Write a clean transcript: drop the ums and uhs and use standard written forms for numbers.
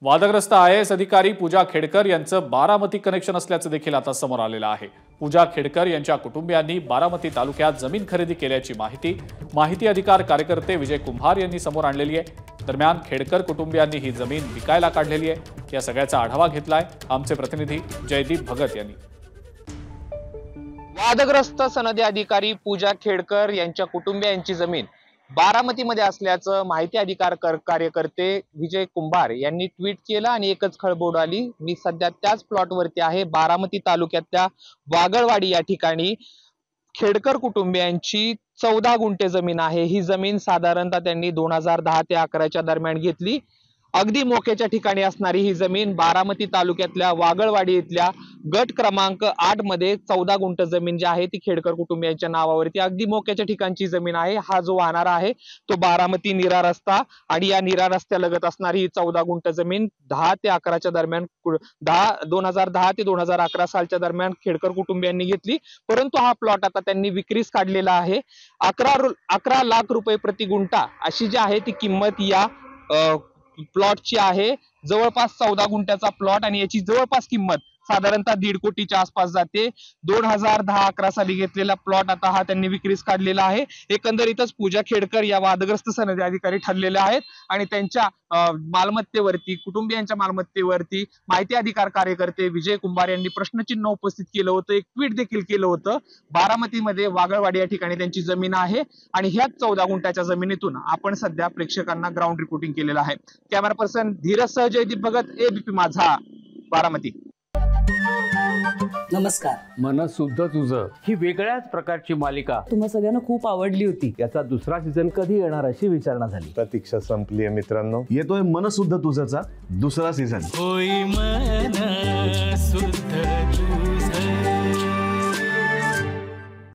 वादग्रस्त IAS अधिकारी पूजा खेडकर यांचं बारामती कनेक्शन असल्याचं देखील आता समोर आलेलं आहे। पूजा खेडकर यांच्या कुटुंबियांनी बारामती तालुक्यात जमीन खरेदी केल्याची माहिती अधिकार कार्यकर्ते विजय कुंभार यांनी समोर आणलेली आहे। दरम्यान खेडकर कुटुंबियांनी ही जमीन विकायला काढलेली आहे। या सगळ्याचा आढावा घेतलाय आमचे प्रतिनिधी जयदीप भगत यांनी। वादग्रस्त सनदी अधिकारी पूजा खेडकर यांच्या कुटुंबियांची जमीन बारामतीमध्ये असल्याचं माहिती अधिकार कार्यकर्ते विजय कुंभार यांनी ट्विट केलं आणि एकच खळबळ उडाली। मी सध्या त्याच प्लॉटवरती आहे। बारामती तालुक्यातल्या वागळवाडी या ठिकाणी खेडकर कुटुंबियांची 14 गुंठे जमीन आहे। ही जमीन साधारणतः त्यांनी 2010 ते 11च्या दरम्यान घेतली। अगदी मोक्याच्या ठिकाणी असणारी ही जमीन बारामती तालुक्यातल्या वागळवाडी इथल्या गट क्रमांक 8 मध्ये 14 गुंठ जमीन जी आहे ती खेडकर कुटुंबियांच्या नावावरती अगदी मोक्याच्या ठिकाणची जमीन आहे। हा जो वाहणारा आहे तो बारामती नीरा रस्ता आणि या नीरा रस्त्यालगत असणारी ही 14 गुंठ जमीन 10 ते 11च्या दरम्यान 2010 ते 2011 सालच्या दरम्यान खेडकर कुटुंबियांनी घेतली। परंतु हा प्लॉट आता त्यांनी विक्रीस काढलेला आहे। 11 लाख रुपये प्रति गुंठा अशी जी आहे ती किंमत या प्लॉटची आहे। जवळपास 14 गुंठ्याचा प्लॉट आणि याची जवळपास किंमत साधारणतः 1.5 कोटीच्या आसपास जाते। 2010-11 साली घेतलेला प्लॉट आता हा त्यांनी विक्रीस काढलेला आहे। एकंदरीतच पूजा खेडकर या वादग्रस्त सनदी अधिकारी ठरलेले आहेत आणि त्यांच्या मालमत्तेवरती कुटुंबियांच्या मालमत्तेवरती माहिती अधिकार कार्यकर्ते विजय कुंभार यांनी प्रश्नचिन्ह उपस्थित केलं होतं। एक ट्विट देखील केलं होतं। बारामतीमध्ये वागळवाडी या ठिकाणी त्यांची जमीन आहे आणि ह्याच 14 गुंठ्याच्या जमिनीतून आपण सध्या प्रेक्षकांना ग्राउंड रिपोर्टिंग केलेलं आहे। कॅमेरा पर्सन धीरज सह जयदीप भगत, ABP माझा, बारामती। नमस्कार। मन सुद्धा तुझं ही वेगळ्याच प्रकारची मालिका तुम्हा सगळ्यांना खूप आवडली होती। याचा दुसरा सीझन कधी येणार अशी विचारणा झाली। प्रतीक्षा संपलीये मित्रांनो। येतोय मन सुद्धा तुझंचा दुसरा सीझन। होई मन